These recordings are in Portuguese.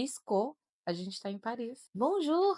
Piscou, a gente tá em Paris. Bonjour!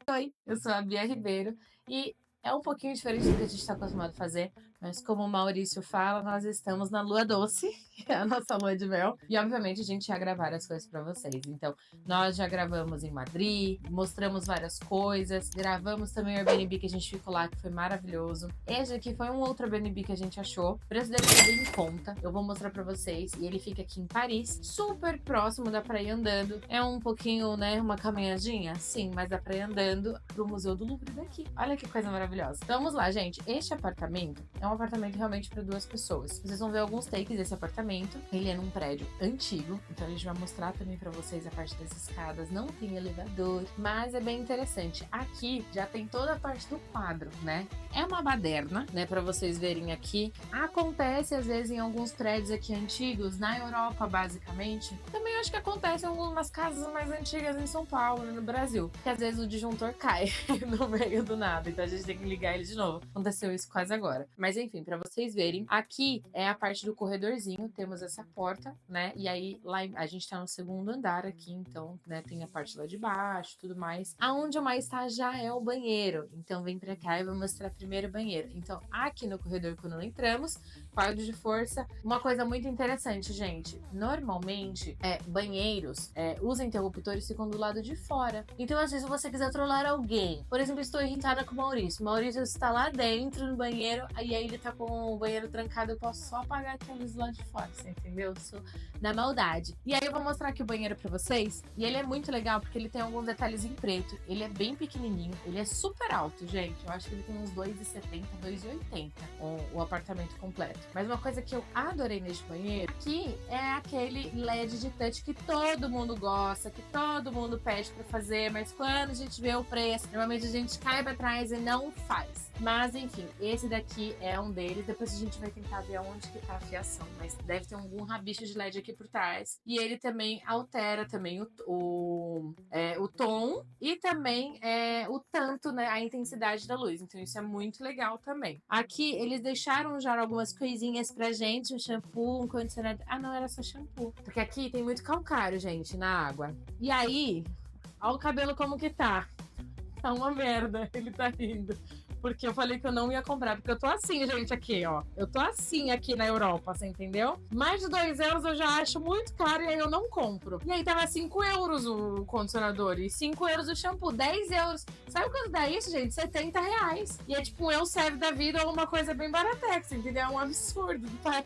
Oi, eu sou a Bia Ribeiro e é um pouquinho diferente do que a gente está acostumado a fazer, mas como o Maurício fala, nós estamos na lua doce, que é a nossa lua de mel, e obviamente a gente ia gravar as coisas para vocês. Então, nós já gravamos em Madrid, mostramos várias coisas, gravamos também o Airbnb que a gente ficou lá, que foi maravilhoso. Esse aqui foi um outro Airbnb que a gente achou, o preço dele foi bem em conta, eu vou mostrar para vocês, e ele fica aqui em Paris, super próximo, dá pra ir andando, é um pouquinho, né, uma caminhadinha, sim, mas dá pra ir andando pro Museu do Louvre daqui. Olha que coisa maravilhosa. Então, vamos lá, gente. Este apartamento é um apartamento realmente para 2 pessoas. Vocês vão ver alguns takes desse apartamento. Ele é num prédio antigo, então a gente vai mostrar também para vocês a parte das escadas. Não tem elevador, mas é bem interessante. Aqui já tem toda a parte do quadro, né? É uma baderna, né, para vocês verem aqui. Acontece às vezes em alguns prédios aqui antigos, na Europa basicamente. Também acho que acontece em algumas casas mais antigas em São Paulo, no Brasil, que às vezes o disjuntor cai no meio do nada, então a gente tem que ligar ele de novo. Aconteceu isso quase agora. Mas enfim, para vocês verem, aqui é a parte do corredorzinho, temos essa porta, né? E aí lá a gente tá no segundo andar aqui, então, né, tem a parte lá de baixo, tudo mais. Aonde o mais tá já é o banheiro. Então vem para cá e vou mostrar primeiro o banheiro. Então, aqui no corredor quando entramos, quadro de força. Uma coisa muito interessante, gente. Normalmente, banheiros, os interruptores ficam do lado de fora. Então, às vezes, se você quiser trollar alguém, por exemplo, estou irritada com o Maurício. O Maurício está lá dentro no banheiro, e aí ele tá com o banheiro trancado, eu posso só apagar aqui a luz lá de fora, você entendeu? Eu sou na maldade. E aí eu vou mostrar aqui o banheiro pra vocês, e ele é muito legal, porque ele tem alguns detalhes em preto, ele é bem pequenininho, ele é super alto, gente. Eu acho que ele tem uns 2,70, 2,80 o apartamento completo. Mas uma coisa que eu adorei neste banheiro, que é aquele LED de touch que todo mundo gosta, que todo mundo pede pra fazer, mas quando a gente vê o preço, normalmente a gente cai pra trás e não faz. Mas enfim, esse daqui é um deles. Depois a gente vai tentar ver onde que tá a fiação, mas deve ter algum rabicho de LED aqui por trás. E ele também altera também o tom e também o tanto, né, a intensidade da luz. Então isso é muito legal também. Aqui eles deixaram já algumas coisinhas pra gente, um shampoo, um condicionador. Ah, não, era só shampoo. Porque aqui tem muito calcário, gente, na água. E aí, olha o cabelo como que tá. Tá uma merda, ele tá rindo. Porque eu falei que eu não ia comprar. Porque eu tô assim, gente, aqui, ó. Eu tô assim aqui na Europa, você entendeu? Mais de 2 euros eu já acho muito caro e aí eu não compro. E aí tava 5 euros o condicionador e 5 euros o shampoo, 10 euros. Sabe quanto dá isso, gente? 70 reais. E é tipo eu serve da vida ou uma coisa bem baratex, entendeu? É um absurdo, tá?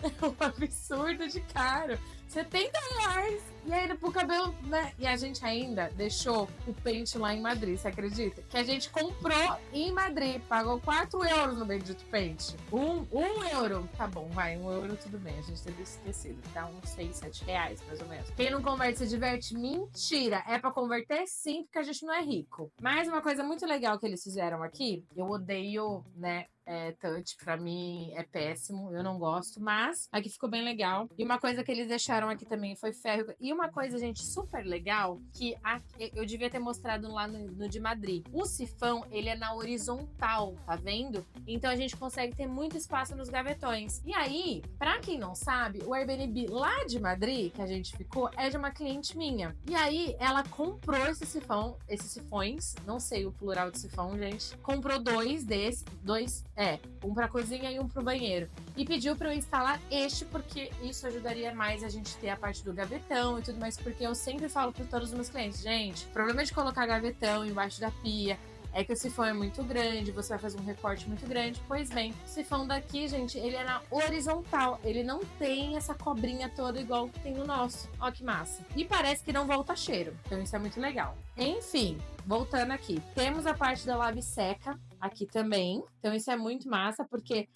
É um absurdo de caro. 70 reais. E aí, pro cabelo, né? E a gente ainda deixou o pente lá em Madrid, você acredita? Que a gente comprou em Madrid, pagou 4 euros no bendito pente. Um euro. Tá bom, vai, 1 euro tudo bem. A gente teve esquecido. Dá uns 6, 7 reais, mais ou menos. Quem não converte se diverte? Mentira. É pra converter sim, porque a gente não é rico. Mas uma coisa muito legal que eles fizeram aqui, eu odeio, né? Touch, pra mim é péssimo, eu não gosto, mas aqui ficou bem legal. E uma coisa que eles deixaram aqui também foi ferro. E uma coisa, gente, super legal, que eu devia ter mostrado lá no de Madrid. O sifão, ele é na horizontal, tá vendo? Então a gente consegue ter muito espaço nos gavetões. E aí, pra quem não sabe, o Airbnb lá de Madrid, que a gente ficou, é de uma cliente minha. E aí, ela comprou esses sifões, não sei o plural de sifão, gente. Comprou 2 desses, um pra cozinha e um pro banheiro. E pediu pra eu instalar este, porque isso ajudaria mais a gente ter a parte do gavetão e tudo mais, porque eu sempre falo pra todos os meus clientes, gente, o problema de colocar gavetão embaixo da pia é que o sifão é muito grande, você vai fazer um recorte muito grande. Pois bem, o sifão daqui, gente, ele é na horizontal, ele não tem essa cobrinha toda igual que tem no nosso. Ó que massa. E parece que não volta cheiro, então isso é muito legal. Enfim, voltando aqui, temos a parte da lave seca, aqui também. Então isso é muito massa, porque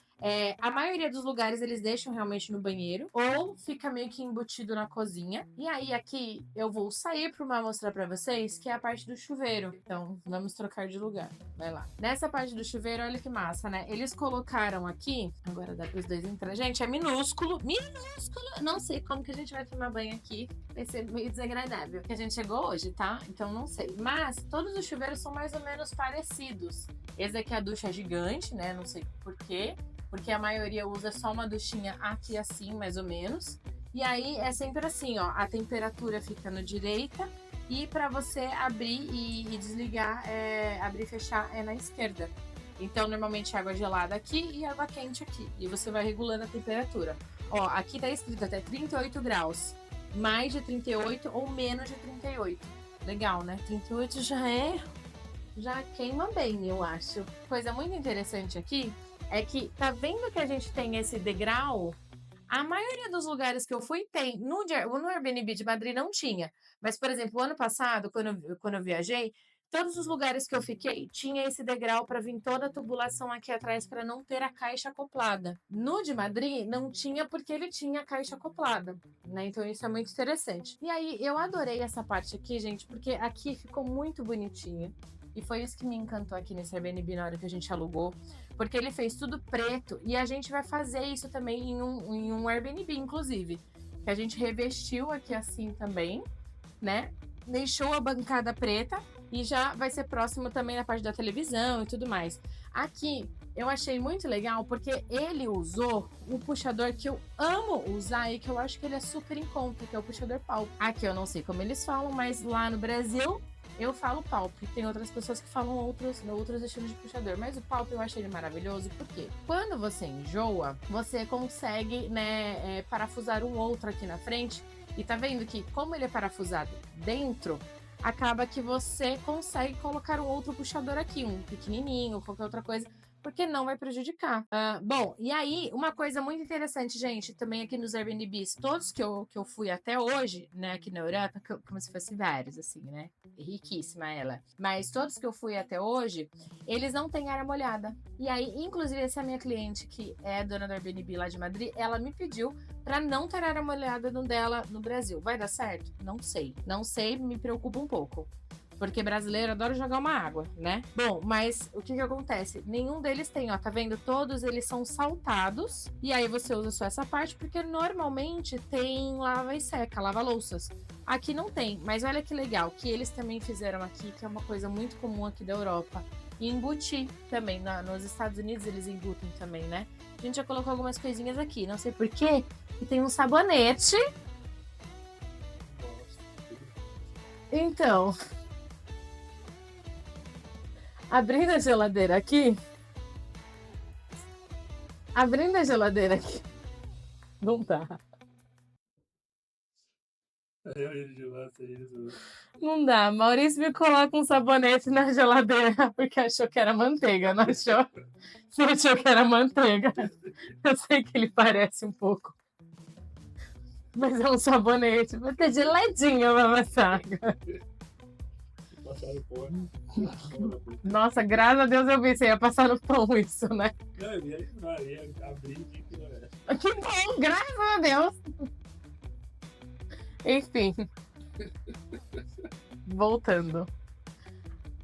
a maioria dos lugares eles deixam realmente no banheiro ou fica meio que embutido na cozinha. E aí aqui eu vou sair para mostrar para vocês que é a parte do chuveiro. Então vamos trocar de lugar. Vai lá. Nessa parte do chuveiro, olha que massa, né? Eles colocaram aqui, agora dá para os dois entrar. Gente, é minúsculo, minúsculo. Não sei como que a gente vai tomar banho aqui. Vai ser meio desagradável. Que a gente chegou hoje, tá? Então não sei. Mas todos os chuveiros são mais ou menos parecidos. Esse aqui é a ducha gigante, né? Não sei por quê. Porque a maioria usa só uma duchinha aqui assim, mais ou menos. E aí é sempre assim, ó, a temperatura fica na direita e para você abrir e desligar, abrir e fechar é na esquerda. Então normalmente água gelada aqui e água quente aqui. E você vai regulando a temperatura. Ó, aqui tá escrito até 38 graus. Mais de 38 ou menos de 38. Legal, né? 38 já queima bem, eu acho. Coisa muito interessante aqui é que, tá vendo que a gente tem esse degrau? A maioria dos lugares que eu fui tem. No Airbnb de Madrid não tinha. Mas, por exemplo, o ano passado, quando eu viajei, todos os lugares que eu fiquei tinha esse degrau para vir toda a tubulação aqui atrás para não ter a caixa acoplada. No de Madrid não tinha porque ele tinha a caixa acoplada, né? Então isso é muito interessante. E aí eu adorei essa parte aqui, gente, porque aqui ficou muito bonitinho. E foi isso que me encantou aqui nesse Airbnb na hora que a gente alugou. Porque ele fez tudo preto. E a gente vai fazer isso também em um Airbnb, inclusive. Que a gente revestiu aqui assim também, né? Deixou a bancada preta. E já vai ser próximo também na parte da televisão e tudo mais. Aqui eu achei muito legal porque ele usou um puxador que eu amo usar e que eu acho que ele é super em conta, que é o puxador Palp. Aqui eu não sei como eles falam, mas lá no Brasil eu falo Palp. Tem outras pessoas que falam outros estilos de puxador, mas o Palp eu acho ele maravilhoso porque quando você enjoa, você consegue, né, parafusar um outro aqui na frente. E tá vendo que como ele é parafusado dentro, acaba que você consegue colocar um outro puxador aqui, um pequenininho, qualquer outra coisa, porque não vai prejudicar. Bom, e aí, uma coisa muito interessante, gente, também aqui nos Airbnbs, todos que eu fui até hoje, né, aqui na Europa, como se fosse vários, assim, né, riquíssima ela, mas todos que eu fui até hoje, eles não têm área molhada. E aí, inclusive, essa minha cliente, que é dona do Airbnb lá de Madrid, ela me pediu para não ter área molhada no dela no Brasil. Vai dar certo? Não sei. Não sei, me preocupa um pouco. Porque brasileiro adora jogar uma água, né? Bom, mas o que acontece? Nenhum deles tem, ó, tá vendo? Todos eles são saltados. E aí você usa só essa parte, porque normalmente tem lava e seca, lava louças. Aqui não tem, mas olha que legal, que eles também fizeram aqui, que é uma coisa muito comum aqui da Europa. E embutir também, nos Estados Unidos eles embutem também, né? A gente já colocou algumas coisinhas aqui, não sei porquê. E tem um sabonete. Então, abrindo a geladeira aqui. Abrindo a geladeira aqui. Não dá. Não dá. Maurício me coloca um sabonete na geladeira porque achou que era manteiga, não achou? Você achou que era manteiga. Eu sei que ele parece um pouco. Mas é um sabonete. Vai ter geladinho pra passar. Nossa, graças a Deus eu vi. Você ia passar no pão isso, né? Não, eu ia abrir de que não era. Que bom, graças a Deus. Enfim. Voltando.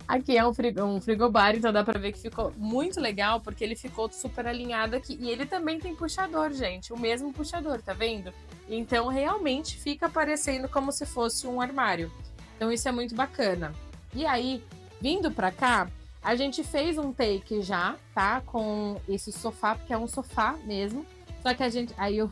Aqui é um frigobar, então dá pra ver que ficou muito legal, porque ele ficou super alinhado aqui. E ele também tem puxador, gente. O mesmo puxador, tá vendo? Então, realmente fica parecendo como se fosse um armário. Então, isso é muito bacana. E aí, vindo pra cá, a gente fez um take já, tá? Com esse sofá, porque é um sofá mesmo. Só que a gente... Aí eu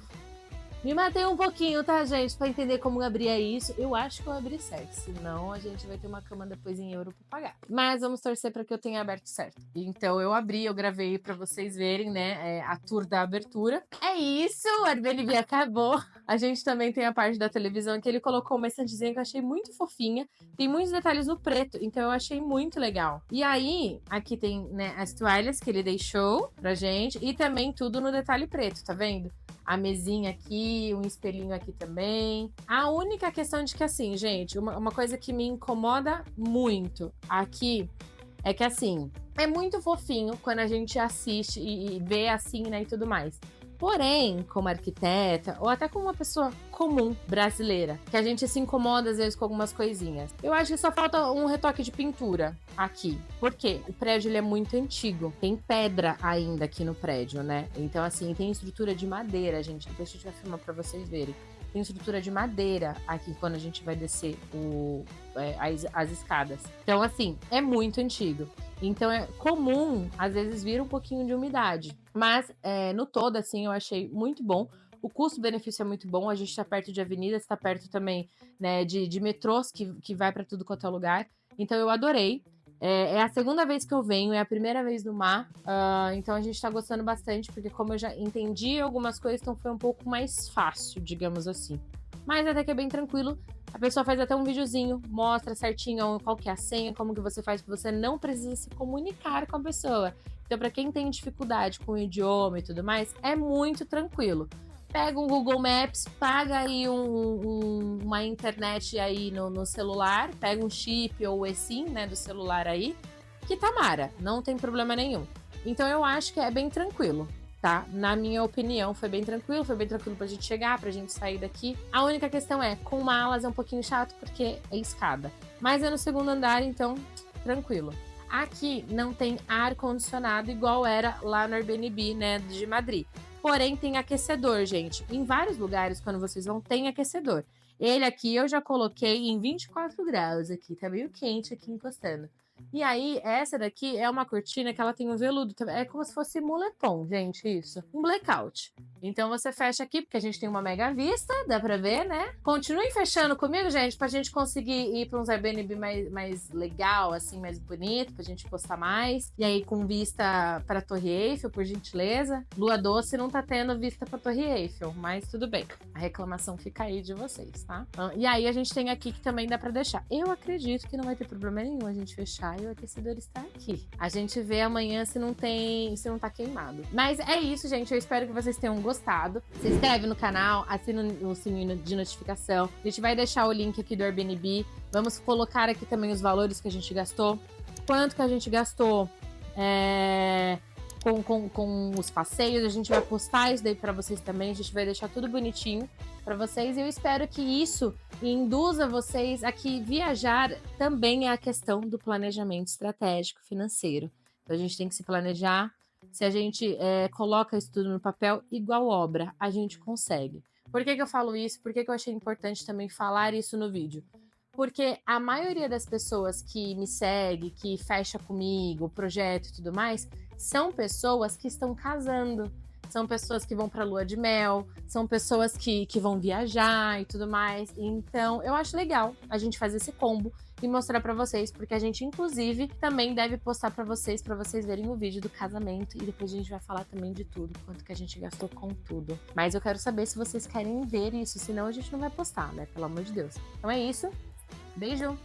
me matei um pouquinho, tá, gente? Pra entender como abrir isso. Eu acho que eu abri certo. Senão a gente vai ter uma cama depois em euro pra pagar. Mas vamos torcer pra que eu tenha aberto certo. Então eu abri, eu gravei pra vocês verem, né? A tour da abertura. É isso, o Airbnb acabou. A gente também tem a parte da televisão que ele colocou uma estantezinha que eu achei muito fofinha. Tem muitos detalhes no preto, então eu achei muito legal. E aí, aqui tem, né, as toalhas que ele deixou pra gente. E também tudo no detalhe preto, tá vendo? A mesinha aqui, um espelhinho aqui também. A única questão de que, assim, gente, uma coisa que me incomoda muito aqui é que, assim, é muito fofinho quando a gente assiste e vê assim, né, e tudo mais. Porém, como arquiteta, ou até como uma pessoa comum brasileira, que a gente se incomoda às vezes com algumas coisinhas, eu acho que só falta um retoque de pintura aqui. Por quê? O prédio ele é muito antigo. Tem pedra ainda aqui no prédio, né? Então, assim, tem estrutura de madeira, gente. Depois a gente vai filmar pra vocês verem. Tem estrutura de madeira aqui quando a gente vai descer as escadas. Então, assim, é muito antigo. Então é comum, às vezes, vir um pouquinho de umidade. Mas, no todo, assim, eu achei muito bom. O custo-benefício é muito bom. A gente está perto de avenidas, está perto também, né, de metrôs que vai para tudo quanto é lugar. Então eu adorei. É a segunda vez que eu venho, é a primeira vez no mar. Então a gente tá gostando bastante, porque como eu já entendi algumas coisas, então foi um pouco mais fácil, digamos assim. Mas até que é bem tranquilo. A pessoa faz até um videozinho, mostra certinho qual que é a senha, como que você faz, porque você não precisa se comunicar com a pessoa. Então, para quem tem dificuldade com o idioma e tudo mais, é muito tranquilo. Pega um Google Maps, paga aí uma internet aí no celular, pega um chip ou eSIM, né, do celular aí, que tá mara, não tem problema nenhum. Então eu acho que é bem tranquilo, tá? Na minha opinião, foi bem tranquilo pra gente chegar, pra gente sair daqui. A única questão é, com malas é um pouquinho chato porque é escada. Mas é no segundo andar, então tranquilo. Aqui não tem ar-condicionado igual era lá no Airbnb, né, de Madrid. Porém, tem aquecedor, gente. Em vários lugares, quando vocês vão, tem aquecedor. Ele aqui eu já coloquei em 24 graus aqui. Tá meio quente aqui encostando. E aí, essa daqui é uma cortina que ela tem um veludo. É como se fosse moletom, gente, isso. Um blackout. Então você fecha aqui, porque a gente tem uma mega vista, dá pra ver, né? Continuem fechando comigo, gente, pra gente conseguir ir pra uns Airbnb mais legal, assim, mais bonito, pra gente postar mais. E aí, com vista pra Torre Eiffel, por gentileza. Lua Doce não tá tendo vista pra Torre Eiffel, mas tudo bem. A reclamação fica aí de vocês, tá? E aí, a gente tem aqui que também dá pra deixar. Eu acredito que não vai ter problema nenhum a gente fechar e o aquecedor está aqui. A gente vê amanhã se não tá queimado. Mas é isso, gente. Eu espero que vocês tenham gostado. Se inscreve no canal, assina o sininho de notificação. A gente vai deixar o link aqui do Airbnb. Vamos colocar aqui também os valores que a gente gastou. Quanto que a gente gastou com os passeios. A gente vai postar isso daí para vocês também. A gente vai deixar tudo bonitinho para vocês. E eu espero que isso induza vocês a que viajar também é a questão do planejamento estratégico financeiro. Então a gente tem que se planejar. Se a gente coloca isso tudo no papel, igual obra, a gente consegue. Por que eu falo isso? Por que eu achei importante também falar isso no vídeo? Porque a maioria das pessoas que me segue, que fecha comigo, o projeto e tudo mais, são pessoas que estão casando, são pessoas que vão para lua de mel, são pessoas que vão viajar e tudo mais. Então, eu acho legal a gente fazer esse combo e mostrar para vocês, porque a gente, inclusive, também deve postar para vocês verem o vídeo do casamento e depois a gente vai falar também de tudo, quanto que a gente gastou com tudo. Mas eu quero saber se vocês querem ver isso, senão a gente não vai postar, né? Pelo amor de Deus. Então é isso. Beijo!